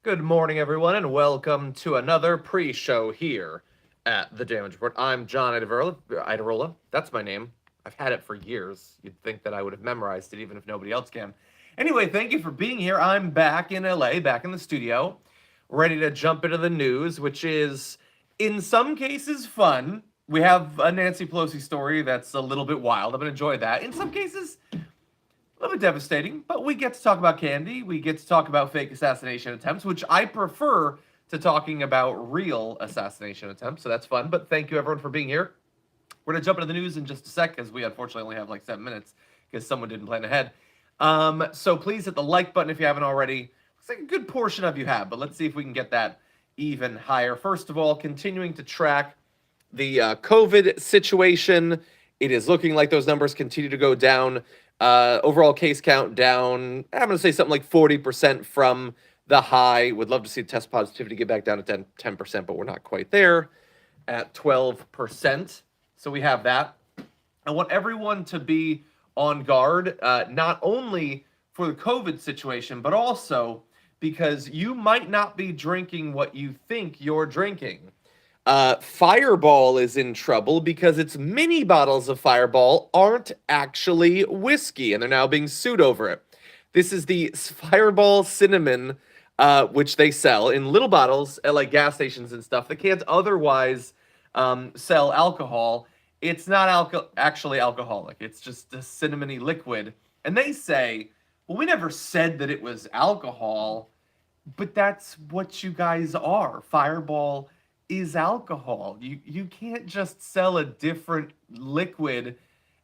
Good morning, everyone, and welcome to another pre-show here at the Damage Report. I'm John Idarola. That's my name. I've had it for years. You'd think that I would have memorized it, even if nobody else can. Anyway, thank you for being here. I'm back in LA, back in the studio, ready to jump into the news, which is, in some cases, fun. We have a Nancy Pelosi story that's a little bit wild. I'm going to enjoy that. In some cases, a little bit devastating, but we get to talk about candy. We get to talk about fake assassination attempts, which I prefer to talking about real assassination attempts. So that's fun. But thank you, everyone, for being here. We're going to jump into the news in just a sec, because we unfortunately only have like 7 minutes because someone didn't plan ahead. So please hit the like button if you haven't already. Looks like a good portion of you have, but let's see if we can get that even higher. First of all, continuing to track the COVID situation. It is looking like those numbers continue to go down. Overall case count down, I'm going to say something like 40% from the high. Would love to see test positivity get back down to 10%, but we're not quite there at 12%. So we have that. I want everyone to be on guard, not only for the COVID situation, but also because you might not be drinking what you think you're drinking. Fireball is in trouble because its mini bottles of Fireball aren't actually whiskey, and they're now being sued over it. This is the Fireball Cinnamon, which they sell in little bottles at like gas stations and stuff. They can't otherwise sell alcohol. It's not actually alcoholic. It's just a cinnamony liquid. And they say, well, we never said that it was alcohol, but that's what you guys are. Fireball is alcohol. You can't just sell a different liquid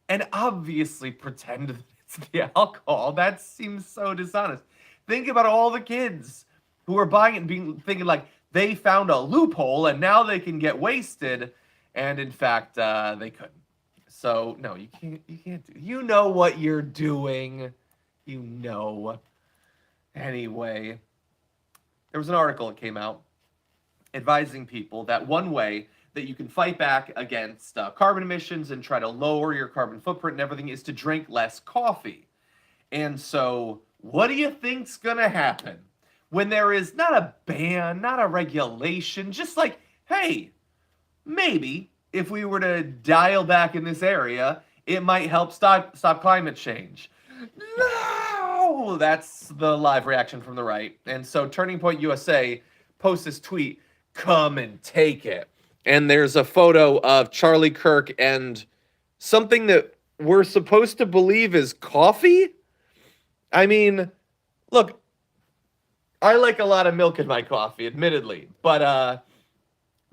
and obviously pretend that it's the alcohol. That seems so dishonest. Think about all the kids who are buying it and thinking like they found a loophole and now they can get wasted, and in fact they couldn't. So no, you can't do. You know what you're doing. You know. Anyway, there was an article that came out advising people that one way that you can fight back against carbon emissions and try to lower your carbon footprint and everything is to drink less coffee. And so, what do you think's gonna happen when there is not a ban, not a regulation, just like, hey, maybe if we were to dial back in this area, it might help stop climate change. No! That's the live reaction from the right. And so Turning Point USA posts this tweet, come and take it. And there's a photo of Charlie Kirk and something that we're supposed to believe is coffee? I mean, look, I like a lot of milk in my coffee, admittedly, but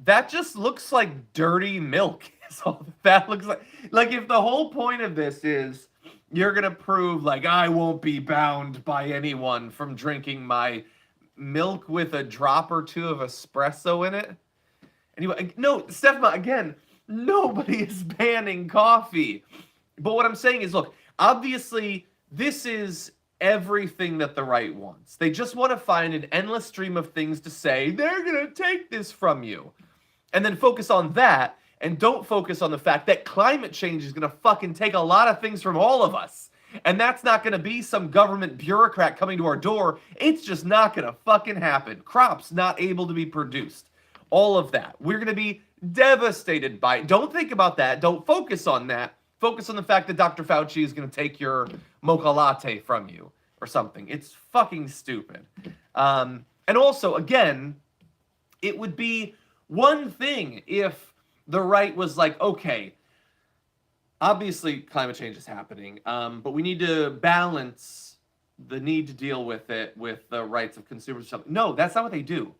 that just looks like dirty milk. Is all that looks like. Like, if the whole point of this is you're gonna prove like I won't be bound by anyone from drinking my milk with a drop or two of espresso in it. Anyway, no, Stefan, again, nobody is banning coffee. But what I'm saying is, look, obviously, this is everything that the right wants. They just want to find an endless stream of things to say, they're going to take this from you. And then focus on that, and don't focus on the fact that climate change is going to fucking take a lot of things from all of us. And that's not going to be some government bureaucrat coming to our door. It's just not going to fucking happen. Crops not able to be produced. All of that. We're going to be devastated by it. Don't think about that. Don't focus on that. Focus on the fact that Dr. Fauci is going to take your mocha latte from you or something. It's fucking stupid. And also, again, it would be one thing if the right was like, okay, obviously, climate change is happening, but we need to balance the need to deal with it with the rights of consumers or something. No, that's not what they do.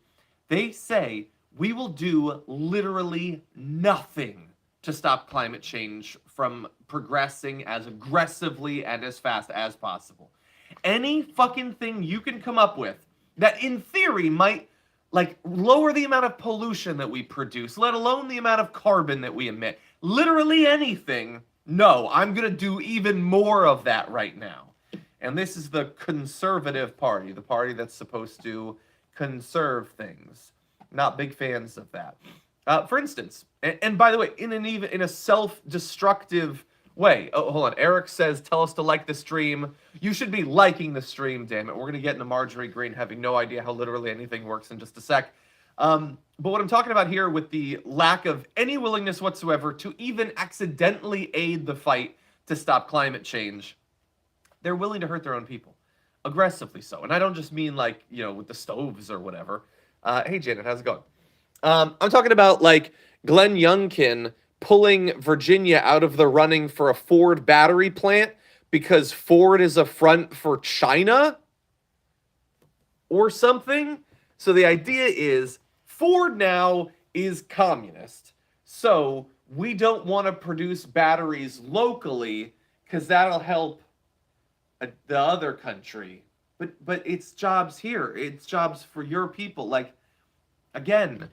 They say, we will do literally nothing to stop climate change from progressing as aggressively and as fast as possible. Any fucking thing you can come up with that in theory might like lower the amount of pollution that we produce, let alone the amount of carbon that we emit. Literally anything. No, I'm going to do even more of that right now. And this is the conservative party, the party that's supposed to conserve things. Not big fans of that. For instance, and by the way, in a self-destructive way. Oh, hold on. Eric says, tell us to like the stream. You should be liking the stream, damn it. We're going to get into Marjorie Greene having no idea how literally anything works in just a sec. But what I'm talking about here with the lack of any willingness whatsoever to even accidentally aid the fight to stop climate change, they're willing to hurt their own people. Aggressively so. And I don't just mean like, with the stoves or whatever. Hey, Janet, how's it going? I'm talking about like Glenn Youngkin pulling Virginia out of the running for a Ford battery plant because Ford is a front for China or something. So the idea is Ford now is communist. So we don't want to produce batteries locally because that'll help the other country. But it's jobs here. It's jobs for your people. Like, again,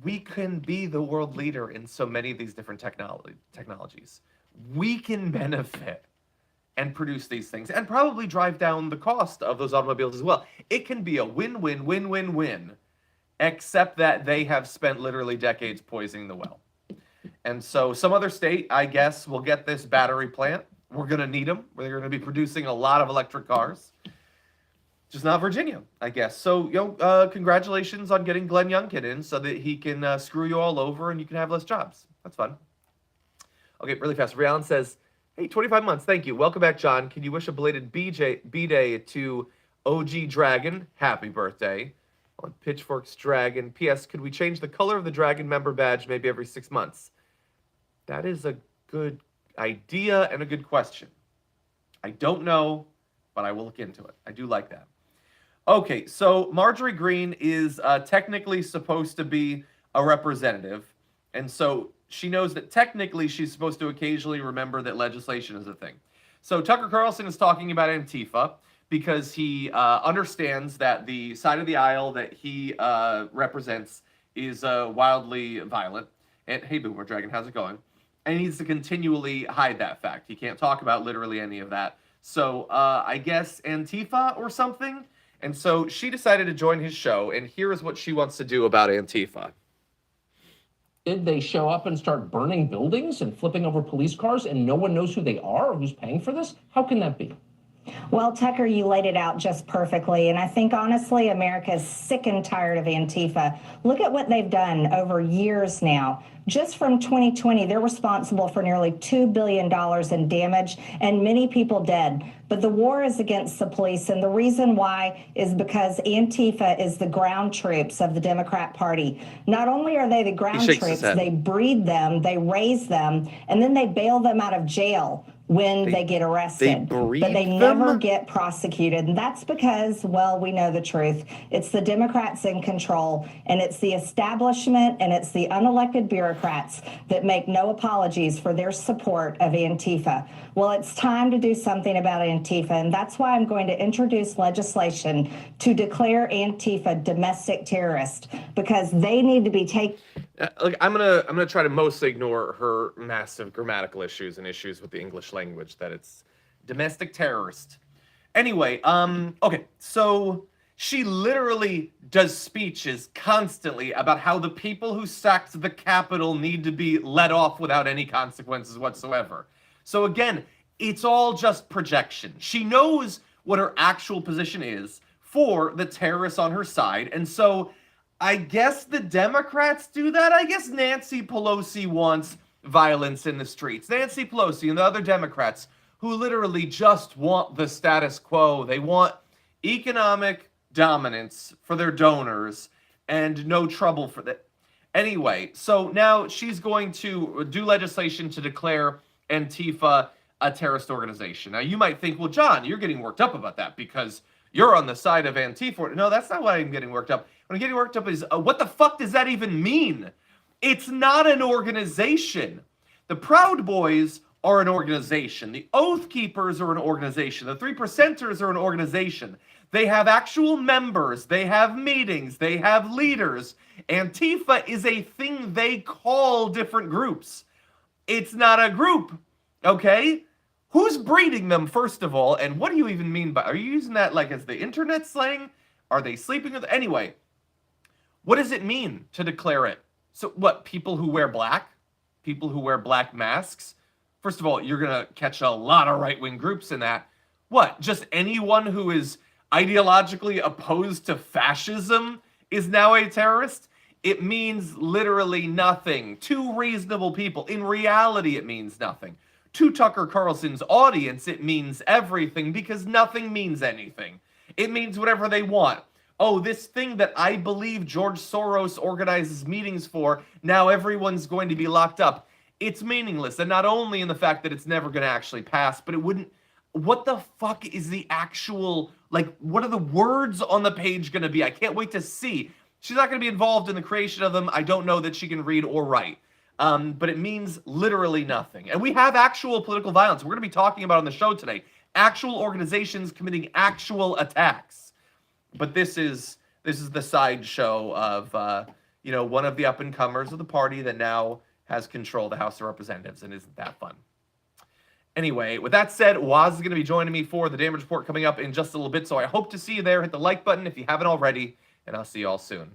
we can be the world leader in so many of these different technologies. We can benefit and produce these things and probably drive down the cost of those automobiles as well. It can be a win-win, win-win-win, except that they have spent literally decades poisoning the well. And so some other state, I guess, will get this battery plant. We're going to need them. We're going to be producing a lot of electric cars. Just not Virginia, I guess. So, congratulations on getting Glenn Youngkin in so that he can screw you all over and you can have less jobs. That's fun. Okay, really fast. Rialan says, hey, 25 months. Thank you. Welcome back, John. Can you wish a belated B-Day to OG Dragon? Happy birthday. On Pitchfork's Dragon. P.S. Could we change the color of the Dragon member badge maybe every 6 months? That is a good idea and a good question. I don't know, but I will look into it. I do like that. Okay, so Marjorie Greene is technically supposed to be a representative, and so she knows that technically she's supposed to occasionally remember that legislation is a thing. So Tucker Carlson is talking about Antifa because he understands that the side of the aisle that he represents is wildly violent. And hey, Boomer Dragon, how's it going? And he needs to continually hide that fact. He can't talk about literally any of that. So I guess Antifa or something. And so she decided to join his show, and here is what she wants to do about Antifa. Did they show up and start burning buildings and flipping over police cars, and no one knows who they are or who's paying for this? How can that be? Well, Tucker, you laid it out just perfectly. And I think, honestly, America is sick and tired of Antifa. Look at what they've done over years now. Just from 2020, they're responsible for nearly $2 billion in damage and many people dead. But the war is against the police, and the reason why is because Antifa is the ground troops of the Democrat Party. Not only are they the ground troops, they breed them, they raise them, and then they bail them out of jail when they get arrested, but they never get prosecuted. And that's because, well, we know the truth. It's the Democrats in control, and it's the establishment, and it's the unelected bureaucrats that make no apologies for their support of Antifa. Well, it's time to do something about Antifa, and that's why I'm going to introduce legislation to declare Antifa domestic terrorist, because they need to be taken. Look, I'm gonna try to mostly ignore her massive grammatical issues and issues with the English language, that it's domestic terrorist. Anyway, okay, so she literally does speeches constantly about how the people who sacked the Capitol need to be let off without any consequences whatsoever. So again, it's all just projection. She knows what her actual position is for the terrorists on her side, and so I guess the Democrats do that. I guess Nancy Pelosi wants violence in the streets. Nancy Pelosi and the other Democrats who literally just want the status quo. They want economic dominance for their donors and no trouble for that. Anyway, so now she's going to do legislation to declare Antifa a terrorist organization. Now you might think, well, John, you're getting worked up about that because you're on the side of Antifa. No, that's not why I'm getting worked up. What I'm getting worked up is, what the fuck does that even mean? It's not an organization. The Proud Boys are an organization. The Oath Keepers are an organization. The 3%ers are an organization. They have actual members. They have meetings. They have leaders. Antifa is a thing they call different groups. It's not a group, okay? Who's breeding them, first of all? And what do you even mean by... Are you using that like as the internet slang? Are they sleeping with... Anyway, what does it mean to declare it? So what, people who wear black? people who wear black masks. First of all, you're going to catch a lot of right-wing groups in that. What? Just anyone who is ideologically opposed to fascism is now a terrorist? It means literally nothing. To reasonable people, in reality, it means nothing. To Tucker Carlson's audience, it means everything because nothing means anything. It means whatever they want. Oh, this thing that I believe George Soros organizes meetings for, now everyone's going to be locked up. It's meaningless. And not only in the fact that it's never going to actually pass, but it wouldn't. What the fuck is the actual, like, what are the words on the page going to be? I can't wait to see. She's not going to be involved in the creation of them. I don't know that she can read or write. But it means literally nothing. And we have actual political violence. We're going to be talking about on the show today. Actual organizations committing actual attacks. But this is the sideshow of one of the up-and-comers of the party that now has control of the House of Representatives, and isn't that fun? Anyway, with that said, Waz is going to be joining me for the Damage Report coming up in just a little bit, so I hope to see you there. Hit the like button if you haven't already, and I'll see you all soon.